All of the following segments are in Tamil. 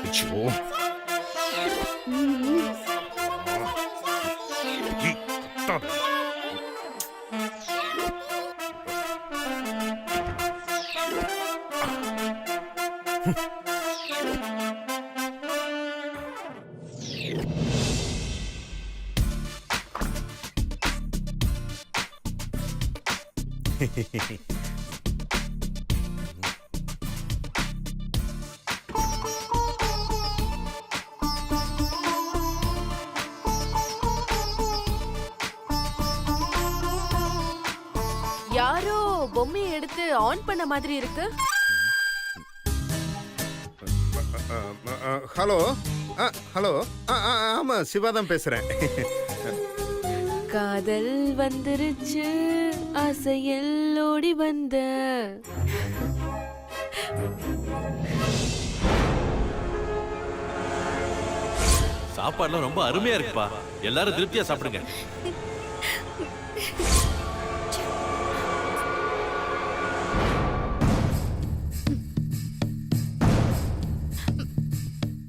ஐயோ. ஏய், கத்தாத. யாரோ பொம்மையை எடுத்து ஆன் பண்ண மாதிரி இருக்கு. ஹலோ ஹலோ ஆமா சிவா தான் பேசுறேன். காதல் வந்துருச்சு ஆசையில் ஓடி வந்த. சாப்பாடுலாம் ரொம்ப அருமையா இருக்குப்பா. எல்லாரும் திருப்தியா சாப்பிடுங்க.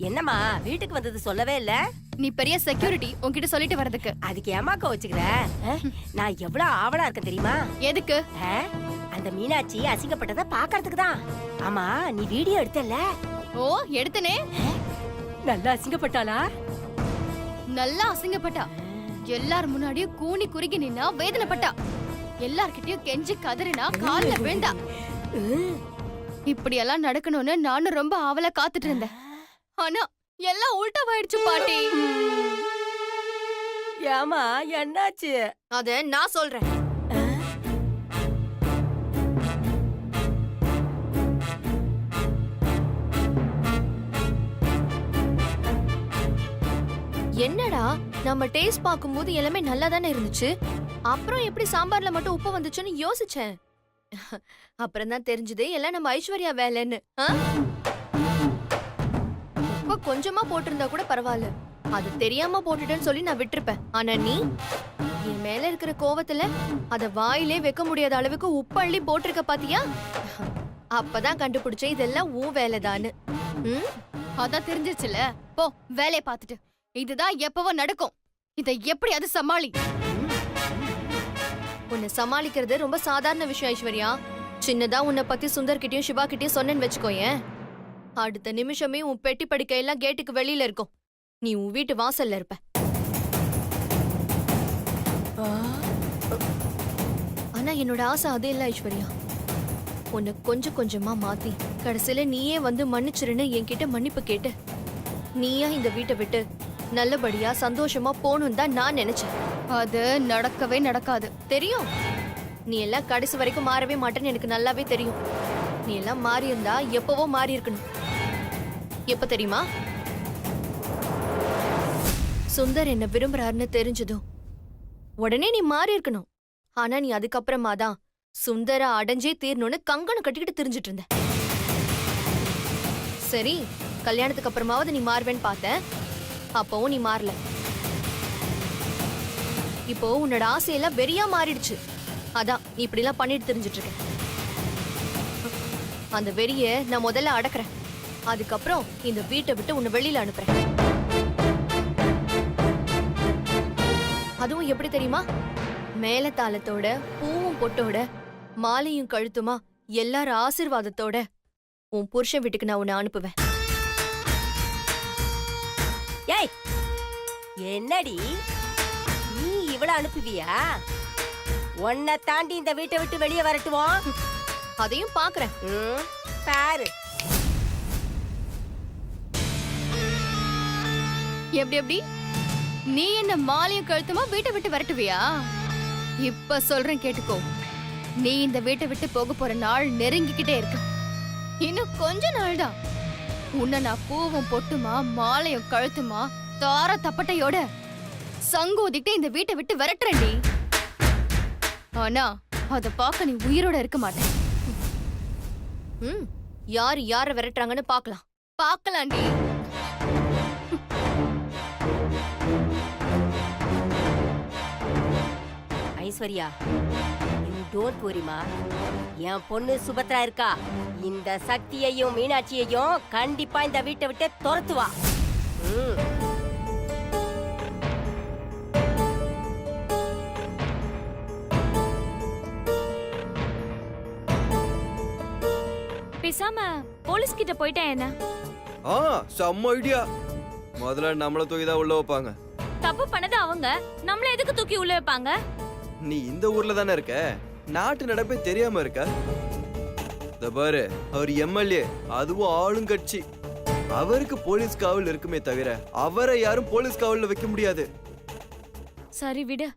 என்னம்மா வீட்டுக்கு வந்தது சொல்லவே இல்ல? நீ பெரிய செக்யூரிட்டி, உன்கிட்ட சொல்லிட்டு வரதுக்கு. அதுக்கு ஏமாக்க வச்சுக்கிற? நான் எவ்வளவு ஆவலா இருக்கேன் தெரியுமா? எதுக்கு? அந்த மீனாட்சி அசிங்கப்பட்டத பாக்குறதுக்கு தான். ஆமா, நீ வீடியோ எடுத்தல? ஓ, எடுத்தனே. நல்லா அசிங்கப்பட்டாளா? நல்லா அசிங்கப்பட்டா. எல்லார் முன்னாடியும் கூனி குறுகி நின்னா வேதனைப்பட்டா. எல்லார்கிட்டயும் கெஞ்சி கதறினா கால்ல விழுந்தா. இப்படி எல்லாம் நடக்கணும்னு நானும் ரொம்ப ஆவலா காத்துட்டு இருந்தேன். ஆனா எல்லாம் உல்டாவாயிடுச்சு பாட்டி. ஏமா என்னாச்சு? அத நான் சொல்றேன். என்னடா நம்ம டேஸ்ட் பாக்கும்போது எல்லாமே நல்லா தானே இருந்துச்சு, அப்புறம் எப்படி சாம்பார்ல மட்டும் உப்பு வந்துச்சுன்னு யோசிச்சேன். அப்புறம் தான் தெரிஞ்சது எல்லாம் நம்ம ஐஸ்வர்யா வேலைன்னு. உப்ப கொஞ்சமா போட்டிருந்தா கூட பரவாயில்ல, அது தெரியாம போட்டுட்டேன்னு சொல்லி நான் விட்டுருப்பேன். ஆனா நீ என் மேல இருக்கிற கோவத்துல அத வாயிலே வைக்க முடியாத அளவுக்கு உப்பு அள்ளி போட்டிருக்க பாத்தியா? அப்பதான் கண்டுபிடிச்சேன் இதெல்லாம் உன் வேலைதான்னு. அதான் தெரிஞ்சிருச்சுல. போ வேலையை பார்த்துட்டு. இதுதான் எப்பவோ நடக்கும். இதை எப்படியாவது சமாளி. உன்னை சமாளிக்கிறது ரொம்ப சாதாரண விஷயம் ஐஸ்வர்யா. சின்னதா உன்னை பத்தி சுந்தர் கிட்டயும் சிவா கிட்டயும் சொன்னேன்னு வச்சுக்கோயேன், அடுத்த நிமிஷமே உன் பெட்டி படுக்கையெல்லாம் கேட்டுக்கு வெளியில இருக்கும். நீ உன் வீட்டு வாசல்ல இருப்ப. ஆனா என்னோட ஆசை அது இல்ல ஐஸ்வர்யா. உன்னை கொஞ்சம் கொஞ்சமா மாத்தி கடைசியில நீயே வந்து மன்னிச்சிருன்னு என்கிட்ட மன்னிப்பு கேட்டு நீயா இந்த வீட்டை விட்டு நல்லபடியா சந்தோஷமா போகணும் தான் நான் நினைச்சேன். அது நடக்கவே நடக்காது. தெரியும், நீ எல்லாம் கடைசி வரைக்கும் மாறவே மாட்டேன்னு எனக்கு நல்லாவே தெரியும். நீ எல்லாம் மாறி இருந்தா எப்பவோ மாறி இருக்கணும். எப்ப தெரியுமா? சுந்தர் என்ன விரும்புறாருன்னு தெரிஞ்சதும் உடனே நீ மாறி இருக்கணும். ஆனா நீ அதுக்கப்புறமா தான் சுந்தர அடைஞ்சே தீரணும்னு கங்கணம் கட்டிக்கிட்டு தெரிஞ்சிட்டு இருந்த. சரி, கல்யாணத்துக்கு அப்புறமாவது நீ மாறுவேன்னு பார்த்த, அப்பவும் நீ மாறல. இப்போ உன்னோட ஆசையெல்லாம் வெறியா மாறிடுச்சு. அதான் நீ இப்படி எல்லாம் பண்ணிட்டு தெரிஞ்சிட்டு இருக்க. அந்த வெறிய நான் முதல்ல அடக்குறேன், அதுக்கப்புறம் இந்த வீட்டை விட்டு உன்னை வெளியில அனுப்புறேன். அதுவும் எப்படி தெரியுமா? மேலத்தாளத்தோட பூவும் பொட்டோட மாலையும் கழுத்துமா எல்லார ஆசீர்வாதத்தோட உன் புருஷன் வீட்டுக்கு நான் உன்னை அனுப்புவேன். ஏய், என்னடி நீ இவள அனுப்புவியா? உன்னை தாண்டி இந்த வீட்டை விட்டு வெளியே வரட்டுவோம். அதையும் பாக்குறேன். பாரு. எப்படி எப்படி? நீ என்ன மாலையும் கழுத்துமா வீட்டை விட்டு வரட்டுவியா? இப்ப சொல்றேன் கேட்டுக்கோ. நீ இந்த வீட்டை விட்டு போக போற நாள் நெருங்கிக்கிட்டே இருக்கு. இன்னும் கொஞ்ச நாள் தான். உன்னை நான் பூவும் பொட்டுமா மாலையும் கழுத்துமா தார தப்பட்டையோட சங்கோதிட்டு இந்த வீட்டை விட்டு விரட்டுறேன்டி. ஆனா அத பாக்க நீ உயிரோட இருக்க மாட்டேன். யாரு யார விரட்டுறாங்கன்னு பாக்கலாம். பாக்கலாண்டி. ஐஸ்வர்யா, இந்த டோன்ட் வரிமா, என் பொண்ணு சுபத்ரா இருக்கா, இந்த சக்தியையும் மீனாட்சியையும் கண்டிப்பா இந்த வீட்டை விட்டு துரத்துவா. பேசாம போலீஸ் கிட்ட போயிட்டேன் என்ன? செம்ம ஐடியா. முதல்ல நம்மள தூக்கி தான் உள்ள வைப்பாங்க. தப்பு பண்ணது அவங்க, நம்மள எதுக்கு தூக்கி உள்ள வைப்பாங்க? நீ இந்த ஊர்ல தானே இருக்க, நாட்டு நடப்பே தெரியாம இருக்க. இந்த பாரு, அவர் எம்எல்ஏ, அதுவும் ஆளுங்கட்சி. அவருக்கு போலீஸ் காவல் இருக்குமே தவிர அவரை யாரும் போலீஸ் காவல்ல வைக்க முடியாது. சரி விடு.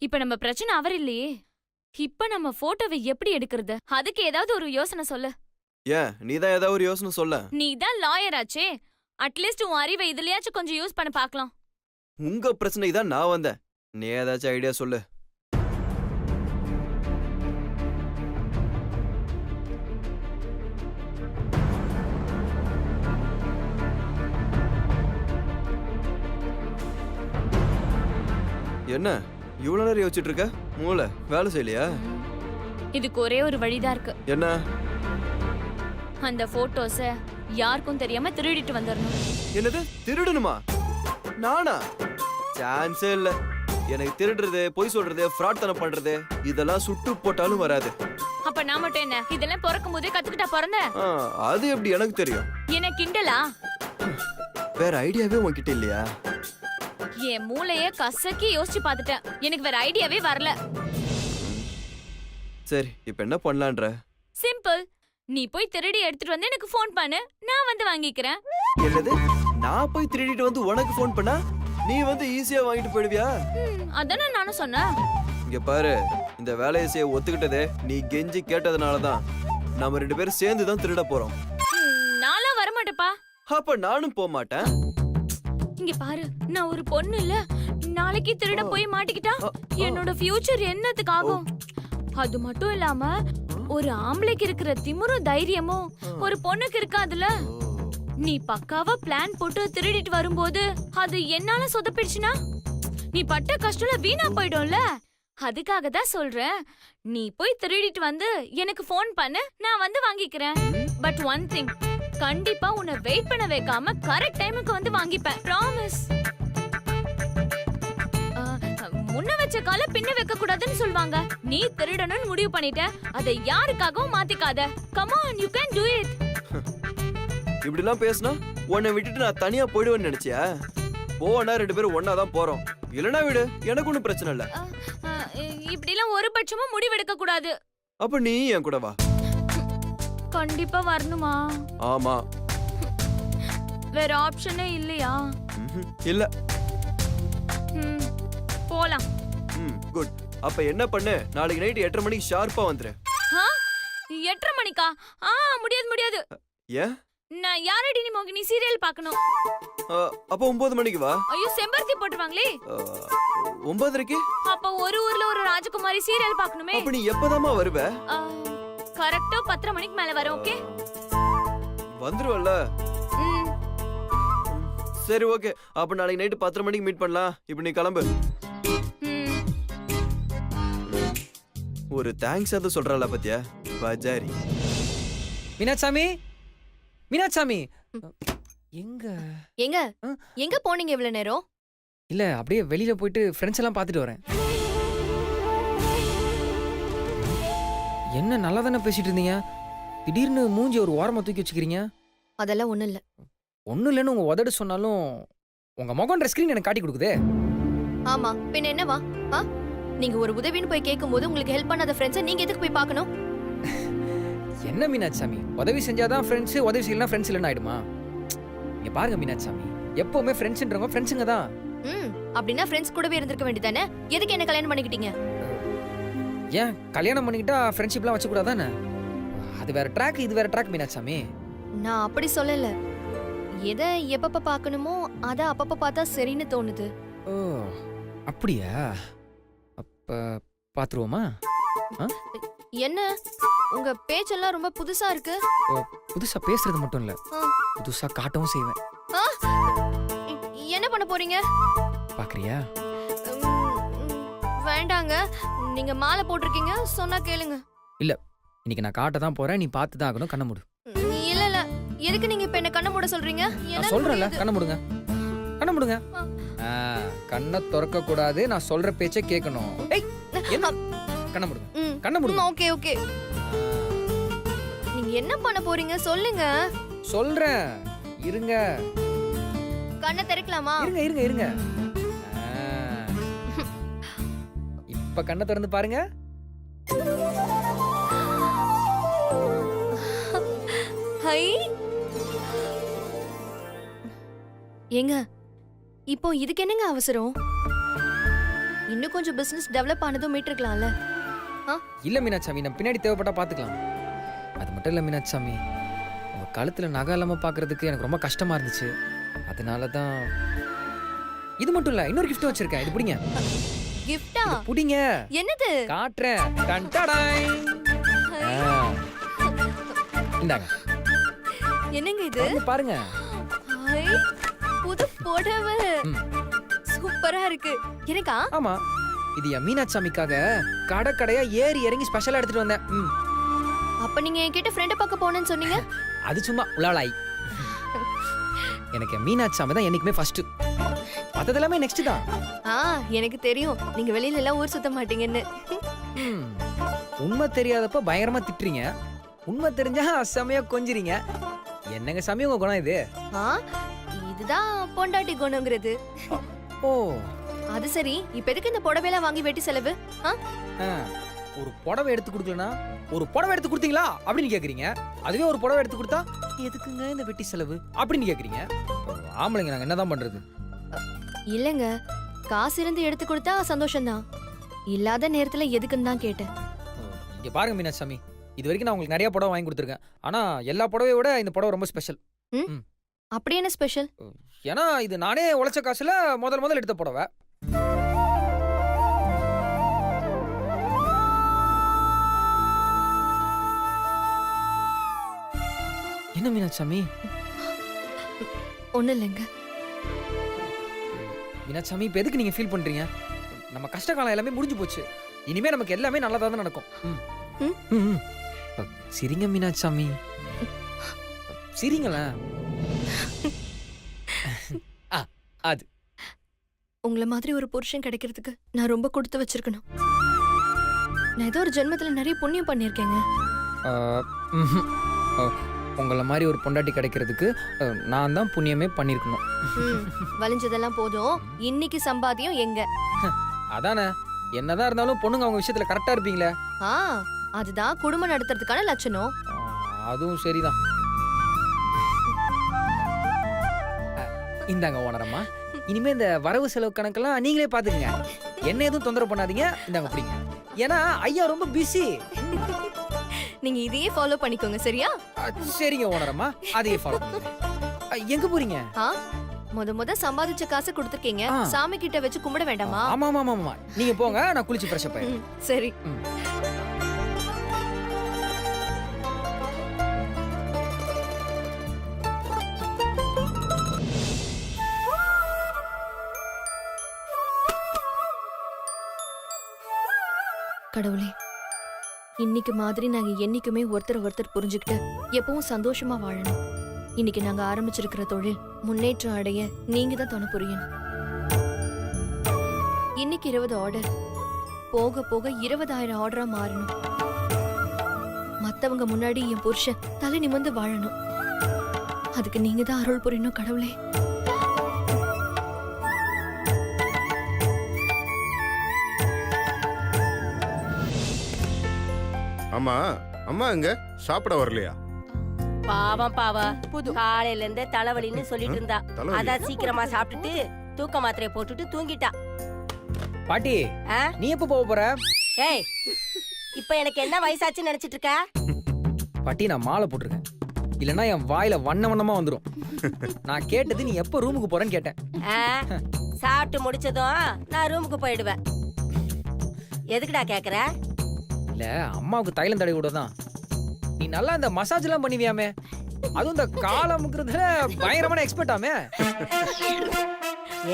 இப்ப நம்ம பிரச்சனை அவர் இல்லையே. இப்ப நம்ம போட்டோவை எப்படி எடுக்கிறது? அதுக்கு ஏதாவது ஒரு யோசனை சொல்லு. ஏன், நீதான் ஏதாவது ஒரு யோசனை சொல்ல. நீ தான் லாயர் ஆச்சே, அட்லீஸ்ட் உன் அறிவை இதுலயாச்சும் கொஞ்சம் யூஸ் பண்ண பார்க்கலாம். உங்க பிரச்சனைக்கு தான் நான் வந்தேன். நீ ஏதாச்சும் ஐடியா சொல்லு. என்ன இவ்வளவு நேரம் யோசிச்சுட்டு இருக்க? மூளை வேலை செய்யலையா? இதுக்கு ஒரே ஒரு வழிதான் இருக்கு. என்ன? அந்த போட்டோஸ யாருக்கும் தெரியாம திருடிட்டு வந்துடணும். என்னது, திருடணுமா? நானா? சான்ஸே இல்ல. எனக்கு திருடுறது, பொய் சொல்றது, ஃப்ராட் தனம் பண்றது இதெல்லாம் சுட்டு போட்டாலும் வராது. அப்ப நான் மட்டும் என்ன இதெல்லாம் பிறக்கும் போதே கத்துக்கிட்டா பிறந்த? அது எப்படி எனக்கு தெரியும்? என்ன கிண்டலா? வேற ஐடியாவே உன்கிட்ட இல்லையா? என் மூளைய கசக்கி யோசிச்சு பார்த்துட்டேன், எனக்கு வேற ஐடியாவே வரல. சரி, இப்ப என்ன பண்ணலான்ற? சிம்பிள். நீ போய் திருடி எடுத்துட்டு வந்து எனக்கு ஃபோன் பண்ணு, நான் வந்து வாங்கிக்கிறேன். என்னது, நான் போய் திருடிட்டு வந்து உனக்கு ஃபோன் பண்ணா நீ வந்து ஈஸியா வாங்கிட்டு போயிடுவியா? அதானே நானும் சொன்னேன். இங்க பாரு, இந்த வேலையை செய்ய ஒத்துக்கிட்டதே நீ கெஞ்சி கேட்டதுனாலதான். நாம 2 பேரும் சேர்ந்து தான் திருட போறோம். நான்லாம் வரமாட்டேப்பா. அப்ப நானும் போக மாட்டேன். இங்க பாரு, நான் ஒரு பொண்ணு இல்ல. நாளைக்கு திருட போய் மாட்டிக்கிட்டா என்னோட ஃபியூச்சர் என்னத்துக்கு ஆகும்? அது மட்டும் இல்லாம ஒரு ஆம்பளைக்கு இருக்கிற திமிரும் தைரியமும் ஒரு பொண்ணுக்கு இருக்காதுல. நீ பக்காவா பிளான் போட்டு திருடிட்டு வரும்போது அது என்னால சொதப்பிடுச்சுனா நீ பட்ட கஷ்டம்ல வீணா போயிடும்ல. அதுக்காக தான் சொல்றேன், நீ போய் திருடிட்டு வந்து எனக்கு ஃபோன் பண்ணு, நான் வந்து வாங்கிக்கிறேன். பட் ஒன் திங், கண்டிப்பா உன்னை வெயிட் பண்ண வைக்காம கரெக்ட் டைமுக்கு வந்து வாங்கிப்பேன். ப்ராமிஸ். முன்ன வச்ச கால பின்ன வைக்க கூடாதுன்னு சொல்வாங்க. நீ திருடணும்னு முடிவு பண்ணிட்ட, அதை யாருக்காகவும் மாத்திக்காத. Come on, you can do it. இப்படி எல்லாம் பேசினா உன்னை விட்டுட்டு நான் தனியா போயிடுவேன்னு நினைச்சியா? போனா 2 பேரும் ஒன்னா தான் போறோம். இல்லனா விடு, எனக்கு ஒண்ணும் பிரச்சனை இல்ல. இப்படி எல்லாம் ஒரு பட்சமும் முடிவெடுக்க கூடாது. அப்ப நீ என் கூட வா. கண்டிப்பா வரணுமா? ஆமா. வேற ஆப்ஷனே இல்லையா? இல்ல. போலாம். குட். அப்ப என்ன பண்ணு, நாளைக்கு நைட் 8:30 மணிக்கு ஷார்ப்பா வந்துரு. 8:30 மணிக்கா? முடியாது முடியாது. ஏன்? நான் யாரடி நீ மோகினி சீரியல் பார்க்கணும். அப்ப 9 மணிக்கு வா. ஐயோ, செம்பருத்தி போட்டுருவாங்களே. 9:30க்கு? அப்ப ஒரு ஊர்ல ஒரு ராஜகுமாரி சீரியல் பார்க்கணுமே. அப்ப நீ எப்பதாமா வருவ? கரெக்ட்டா 10:30 மணிக்கு மேல வர. ஓகே, வந்துருவல்ல? சரி, ஓகே. அப்ப நாளைக்கு நைட் 10:30 மணிக்கு மீட் பண்ணலாம். இப்ப நீ கிளம்பு. ஒரு தேங்க்ஸ் அது சொல்றல பத்தியா பஜாரி. மீனாட்சாமி, மீனாட்சாமி எங்க எங்க எங்க போனீங்க இவ்வளவு நேரம்? இல்ல, அப்படியே வெளியில போயிட்டு ஃப்ரெண்ட்ஸ் எல்லாம் பார்த்துட்டு வரேன். என்ன நல்லா தானே பேசிட்டு இருந்தீங்க, திடீர்னு மூஞ்சி ஒரு ஓரமா தூக்கி வச்சுக்கிறீங்க? அதெல்லாம் ஒண்ணும் இல்ல. ஒன்னும் இல்லைன்னு உங்க உதடு சொன்னாலும் உங்க முகன்ற ஸ்கிரீன் எனக்கு காட்டி கொடுக்குதே. ஆமா, பின்ன என்னவா? நீங்க ஒரு உதவின்னு போய் கேட்கும்போது உங்களுக்கு ஹெல்ப் பண்ணாத ஃப்ரெண்ட்ஸை நீங்க எதுக்கு போய் பார்க்கணும்? என்ன மீனாட்சாமி, உதவி செஞ்சாதான் ஃப்ரெண்ட்ஸ், உதவி செய்யலாம் ஃப்ரெண்ட்ஸ் இல்லைன்னு ஆயிடுமா? இங்க பாருங்க மீனாட்சாமி, எப்பவுமே ஃப்ரெண்ட்ஸ்ன்றவங்க ஃப்ரெண்ட்ஸுங்க தான். அப்படின்னா ஃப்ரெண்ட்ஸ் கூடவே இருந்திருக்க வேண்டியதானே? எதுக்கு என்ன கல்யாணம் பண்ணிக்கிட்டீங்க? ஏன் கல்யாணம் பண்ணிக்கிட்டா ஃப்ரெண்ட்ஷிப்லாம் வச்சுக்கூடாதானே? அது வேற ட்ராக், இது வேற ட்ராக் மீனாட்சாமி. நான் அப்படி சொல்லல. எதை எப்பப்ப பார்க்கணுமோ அதை அப்பப்ப பார்த்தா சரின்னு தோணுது. ஓ அப்படியா? அப்ப பாத்துருவோமா? என்ன உங்க பேச்செல்லாம் ரொம்ப புதுசா இருக்கு. புதுசா பேசுறது மட்டும் இல்ல, புதுசா காட்டவும் செய்வேன். என்ன பண்ண போறீங்க? பாக்குறியா? வேண்டாங்க, நீங்க மாலை போட்டிருக்கீங்க, சொன்னா கேளுங்க. இன்னைக்கு நான் காட்ட தான் போறேன், நீ பார்த்து தான் ஆகணும். கண்ணை மூடு. இல்ல இல்ல, எதுக்கு நீங்க இப்ப என்ன கண்ண மூட சொல்றீங்க? நான் என்னால சொல்றேன்ல, முடியாது. கண்ணை மூடுங்க. கண்ணை மூடுங்க. கண்ணை திறக்க கூடாது, நான் சொல்ற பேச்சை கேட்கணும். ஏய், என்ன? கண்ணை மூடுங்க. ம், கண்ணை மூடுங்க. Okay okay. நீங்க என்ன பண்ண போறீங்க சொல்லுங்க. சொல்றேன், இருங்க. கண்ணை திறக்கலாமா? இருங்க இருங்க இருங்க. இப்ப கண்ணை திறந்து பாருங்க. ஹை, ஏங்க இப்போ இதுக்கு என்னங்க அவசரம்? இன்னும் கொஞ்சம் பிசினஸ் டெவலப் ஆனதும் மீட்டிருக்கலாம்ல. இல்ல மீனாட்சாமி, நம்ம பின்னாடி தேவைப்பட்டா பாத்துக்கலாம். அது மட்டும் இல்ல மீனாட்சாமி, உங்க கழுத்துல நகை இல்லாம பாக்குறதுக்கு எனக்கு ரொம்ப கஷ்டமா இருந்துச்சு. அதனாலதான். இது மட்டும் இல்ல, இன்னொரு gift வச்சிருக்கேன். இது புடிங்க. கிஃப்டா? புடிங்க. என்னது? காட்டுறேன். டன் டடாய். இந்தாங்க. என்னங்க இது? திறந்து பாருங்க. ஹை, புது புடவை. ம். சூப்பரா இருக்கு. எனக்கா? ஆமா, இது என் மீனாட்சாமிக்காக கடை கடையா ஏறி இறங்கி ஸ்பெஷலா எடுத்துட்டு வந்தேன். அப்ப நீங்க என்கிட்ட ஃப்ரெண்ட பார்க்க போனேன்னு சொன்னீங்க. அது சும்மா உலாளாய். எனக்கு என் மீனாட்சாமி தான் என்னைக்குமே ஃபர்ஸ்ட். மத்தது எல்லாமே நெக்ஸ்ட் தான். எனக்கு தெரியும், நீங்க வெளியில எல்லாம் ஊர் சுத்த மாட்டீங்கன்னு. ம். உண்மை தெரியாதப்ப பயங்கரமா திட்டுறீங்க, உண்மை தெரிஞ்சா செமையா கொஞ்சுறீங்க. என்னங்க சாமி உங்க குணம் இது? ஆ, இதுதான் பொண்டாட்டி குணங்கிறது. ஓ, அது சரி, இப்ப எதுக்கு இந்த புடவையெல்லாம் வாங்கி வெட்டி செலவு? ஒரு புடவை எடுத்து கொடுக்கலனா ஒரு புடவை எடுத்து கொடுத்தீங்களா அப்படின்னு கேக்குறீங்க. அதுவே ஒரு புடவை எடுத்து கொடுத்தா எதுக்குங்க இந்த வெட்டி செலவு அப்படின்னு கேக்குறீங்க. ஆம்பளைங்க நாங்க என்னதான் பண்றது? இல்லங்க, காசு இருந்து எடுத்து கொடுத்தா சந்தோஷம்தான். இல்லாத நேரத்துல எதுக்குன்னு தான் கேட்டேன். இங்க பாருங்க மீனாட்சாமி, இது வரைக்கும் நான் உங்களுக்கு நிறைய புடவை வாங்கி கொடுத்துருக்கேன். ஆனா எல்லா புடவையை விட இந்த புடவை ரொம்ப ஸ்பெஷல். அப்படி என்ன ஸ்பெஷல்? ஏன்னா இது நானே உழைச்ச காசுல முதல் எடுத்த புடவை. என்ன மீனாட்சாமி? ஒண்ணு இல்லைங்க. மீனாட்சாமி, இப்ப எதுக்கு நீங்க ஃபீல் பண்றீங்க? நம்ம கஷ்ட காலம் எல்லாமே முடிஞ்சு போச்சு. இனிமே நமக்கு எல்லாமே நல்லதா தான் நடக்கும். சிரிங்க மீனாட்சாமி, சிரிங்களா. அது உங்களை மாதிரி ஒரு புருஷன் கிடைக்கிறதுக்கு நான் ரொம்ப கொடுத்து வச்சிருக்கணும். நான் ஏதோ ஒரு ஜென்மத்துல நிறைய புண்ணியம் பண்ணிருக்கேங்க. உங்களை மாதிரி ஒரு பொண்டாட்டி கிடைக்கிறதுக்கு நான் தான் புண்ணியமே பண்ணிருக்கணும். வலிஞ்சதெல்லாம் போதும், இன்னைக்கு சம்பாத்தியம் எங்க? அதானே, என்னதான் இருந்தாலும் பொண்ணுங்க அவங்க விஷயத்துல கரெக்டா இருப்பீங்களே. அதுதான் குடும்பம் நடத்துறதுக்கான லட்சணம். அதுவும் சரிதான். இந்தாங்க ஓனரம்மா, இனிமே இந்த வரவு செலவு கணக்கெல்லாம் நீங்களே பாத்துக்கங்க. என்ன எதுவும் தொந்தரவு பண்ணாதீங்க. இந்தாங்க பிடிங்க. ஏன்னா ஐயா ரொம்ப பிஸி. நீங்க இதையே ஃபாலோ பண்ணிக்கோங்க, சரியா? சரிங்க ஓனரம்மா, அதையே ஃபாலோ பண்ணுங்க. எங்க போறீங்க? முத சம்பாதிச்ச காசை கொடுத்துருக்கீங்க, சாமி கிட்ட வச்சு கும்பிட வேண்டாமா? ஆமா ஆமா ஆமா, நீங்க போங்க, நான் குளிச்சு ஃப்ரெஷ் அப் ஆயிடுறேன். சரி. கடவுளே, இன்னைக்கு மாதிரி நாங்க என்னைக்குமே ஒருத்தர் புரிஞ்சுக்கிட்டு எப்பவும் சந்தோஷமா வாழணும். இன்னைக்கு நாங்க ஆரம்பிச்சிருக்கிற தொழில் முன்னேற்றம் அடைய நீங்க தான் துணை புரியணும். இன்னைக்கு 20 ஆர்டர், போக போக 20,000 ஆர்டரா மாறணும். மத்தவங்க முன்னாடி என் புருஷன் தலை நிமிர்ந்து வாழணும். அதுக்கு நீங்க தான் அருள் புரியணும் கடவுளே. ஆமா, அம்மா எங்க சாப்பிட வரலையா? பாவம் காலையில இருந்தே தலைவலின்னு சொல்லிட்டு இருந்தா. அதான் சீக்கிரமா சாப்பிட்டுட்டு தூக்க மாத்திரையை போட்டுட்டு தூங்கிட்டா. பாட்டி, நீ எப்ப போக போற? ஏய், இப்ப எனக்கு என்ன வயசாச்சுன்னு நினைச்சிட்டு இருக்க? பாட்டி, நான் மாலை போட்டிருக்கேன், இல்லனா என் வாயில வண்ணமா வந்துரும். நான் கேட்டது நீ எப்ப ரூமுக்கு போறேன்னு கேட்டேன். சாப்பிட்டு முடிச்சதும் நான் ரூமுக்கு போயிடுவேன். எதுக்குடா கேக்குற? இல்ல, அம்மாவுக்கு தைலம் தடவி விடதான். நீ நல்லா இந்த மசாஜ் எல்லாம் பண்ணுவியாமே, அதுவும் இந்த காலமுக்குறதுல பயங்கரமான எக்ஸ்பர்ட் ஆமே.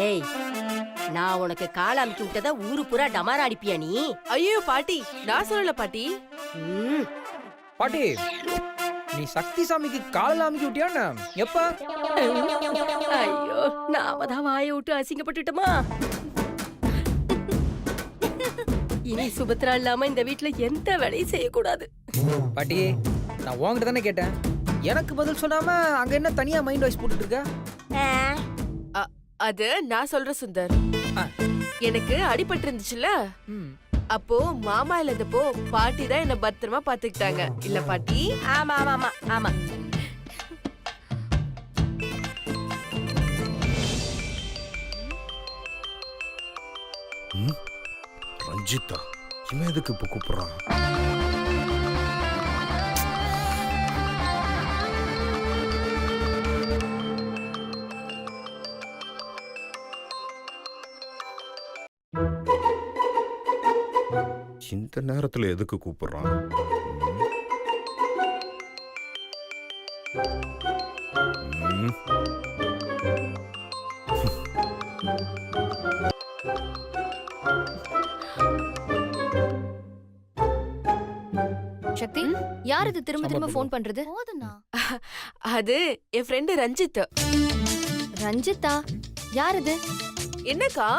ஏய், நான் உனக்கு கால் அமுக்கி விட்டத ஊரு பூரா டமாரா அடிப்பியா நீ? ஐயோ பாட்டி, நான் சொல்லல பாட்டி. ம், பாட்டி நீ சக்தி சாமிக்கு காலில் அமைக்கி விட்டியா எப்ப? ஐயோ நாம தான் வாயை விட்டு அசிங்கப்பட்டுட்டோமா? இனி சுபத்ரா இல்லாம இந்த வீட்ல எந்த வேலையும் செய்யக்கூடாது. பாட்டி நான் உங்ககிட்ட தானே கேட்டேன், எனக்கு பதில் சொல்லாம அங்க என்ன தனியா மைண்ட் வாய்ஸ் போட்டுட்டு இருக்க? அது நான் சொல்ற சுந்தர். ஆ. எனக்கு அடிபட்டு இருந்துச்சுல, ம். அப்போ மாமா இல்லாதப்போ பாட்டி தான் என்ன பத்திரமா பாத்துக்கிட்டாங்க இல்ல பாட்டி? ஆமா ஆமா ஆமா ஆமா. ரஞ்சிதா இவன் எதுக்கு இப்ப கூப்பிடுறான்? இந்த நேரத்துல எதுக்கு கூப்பிடுறான்? ம். சக்தி, யார் இது திரும்ப திரும்ப ஃபோன் பண்றது? போதும்னா அது என் ஃப்ரெண்டு ரஞ்சித். ரஞ்சிதா? யார் இது? என்னக்கா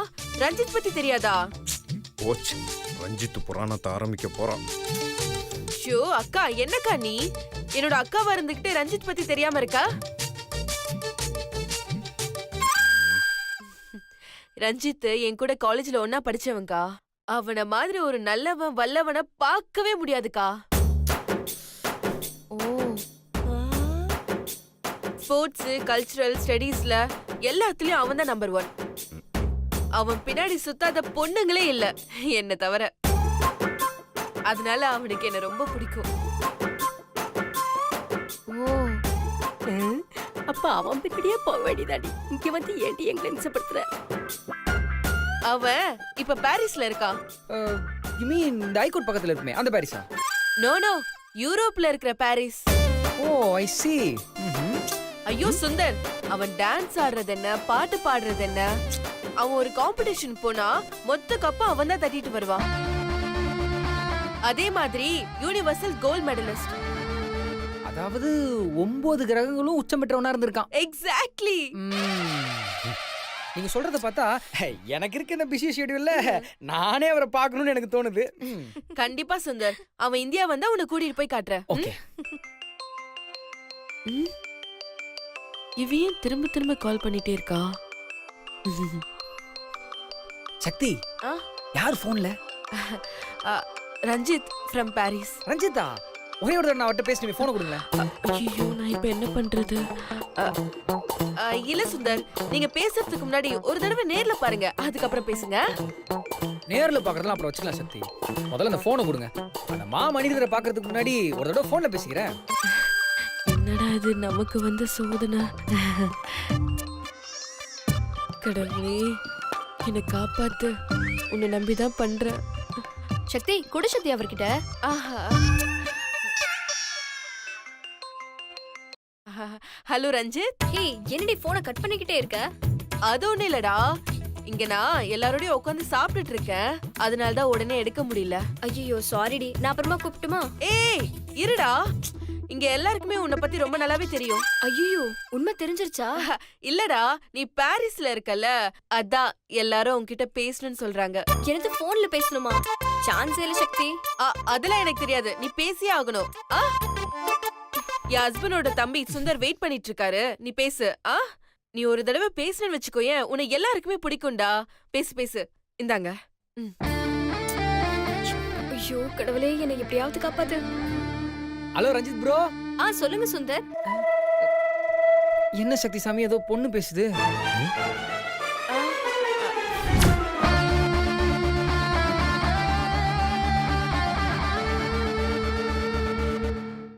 ரஞ்சித் பத்தி தெரியாதா? போச்சு, ரஞ்சித் புராணத்தை ஆரம்பிக்க போறான். ஷோ அக்கா, என்னக்கா நீ என்னோட அக்காவா இருந்துகிட்டு ரஞ்சித் பத்தி தெரியாம இருக்கா? ரஞ்சித் என் கூட காலேஜ்ல ஒன்னா படிச்சவன்கா. அவன மாதிரி ஒரு நல்லவன் வல்லவனை பார்க்கவே முடியாதுக்கா. ஓ, ஸ்போர்ட்ஸ், கல்ச்சுரல், ஸ்டடீஸ்ல எல்லாத்துலயும் அவன் தான் நம்பர் 1. அவன் பின்னாடி சுத்தாத பொண்ணுங்களே இல்ல என்ன தவிர. அதனால அவனுக்கு என்ன ரொம்ப பிடிக்கும். ஓ, அப்ப அவன் பின்னாடியே போக வேண்டியதாடி. இங்க வந்து ஏன்டி எங்களை நிமிஷப்படுத்துற? அவன் இப்ப பாரிஸ்ல இருக்கான். யூ மீன் இந்த ஹைகோர்ட் பக்கத்துல இருக்குமே அந்த பாரிஸா? நோ நோ, யூரோப்ல இருக்கிற பாரிஸ். ஓ ஐ see. ஐயோ சுந்தர், அவன் டான்ஸ் ஆடுறது என்ன, பாட்டு பாடுறது என்ன, அவன் ஒரு காம்படிஷன் போனா மொத்த கப்ப அவன் தான் தட்டிட்டு வருவான். அதே மாதிரி யூனிவர்சல் கோல்ட் மெடலிஸ்ட். அதாவது 9 கிரகங்களும் உச்சம் பெற்றவனா இருந்திருக்கான். எக்ஸாக்ட்லி. நீங்க சொல்றத பார்த்தா எனக்கு இருக்க இந்த பிஸி ஷெட்யூல்ல நானே அவரை பார்க்கணும்னு எனக்கு தோணுது. கண்டிப்பா சுந்தர், அவன் இந்தியா வந்தா உன்னை கூட்டிட்டு போய் காட்டுறேன். ஓகே. இவன் திரும்ப திரும்ப கால் பண்ணிட்டே இருக்கா? சக்தி, ஆ? யார் போன்ல? Ranjith from Paris. ரஞ்சிதா, ஒரே ஒரு தடவை நான் அவர்கிட்ட பேசி போனை கொடுங்க. ஐயோ நான் இப்ப என்ன பண்றது? இல்ல சுந்தர், நீங்க பேசுறதுக்கு முன்னாடி ஒரு தடவை நேர்ல பாருங்க, அதுக்கப்புறம் பேசுங்க. நேர்ல பாக்குறதுலாம் அப்புறம் வச்சுக்கலாம் சக்தி. முதல்ல அந்த போனை கொடுங்க. அந்த மனிதரை பாக்குறதுக்கு முன்னாடி ஒரு தடவை போன்ல பேசிக்கிறேன். என்னடா இது நமக்கு வந்த சோதனை? கடவுளே என்னை காப்பாத்து, உன்னை நம்பிதான் பண்றேன். சக்தி, கொடு சக்தி அவர்கிட்ட. ஆஹா. ஹலோ ரஞ்சித். ஹே, என்னடி போனை கட் பண்ணிக்கிட்டே இருக்க? அது ஒண்ணு இல்லடா, இங்க நான் எல்லாரோடயும் உட்காந்து சாப்பிட்டுட்டு இருக்கேன், அதனால தான் உடனே எடுக்க முடியல. ஐயோ சாரிடி, நான் அப்புறமா கூப்பிட்டுமா? ஏய் இருடா, இங்க எல்லாருக்குமே உன்னை பத்தி ரொம்ப நல்லாவே தெரியும். ஐயோ, உண்மை தெரிஞ்சிருச்சா? இல்லடா, நீ பாரிஸ்ல இருக்கல்ல, அதான் எல்லாரும் உன்கிட்ட பேசணும்னு சொல்றாங்க. எனக்கு போன்ல பேசணுமா? சான்ஸ் இல்ல சக்தி. அதெல்லாம் எனக்கு தெரியாது, நீ பேசியே ஆகணும். என் ஹஸ்பண்டோட தம்பி சுந்தர் வெயிட் பண்ணிட்டு இருக்காரு, நீ பேசு. நீ ஒரு தடவை பேசுன்னு வச்சுக்கோயேன், உன்னை எல்லாருக்குமே பிடிக்கும்டா. பேசு பேசு, இந்தாங்க. ஐயோ கடவுளே, என்னை எப்படியாவது காப்பாத்து. Hello Ranjith bro. சொல்லுங்க சுந்தர். என்ன சக்தி சாமி, ஏதோ பொண்ணு பேசுது.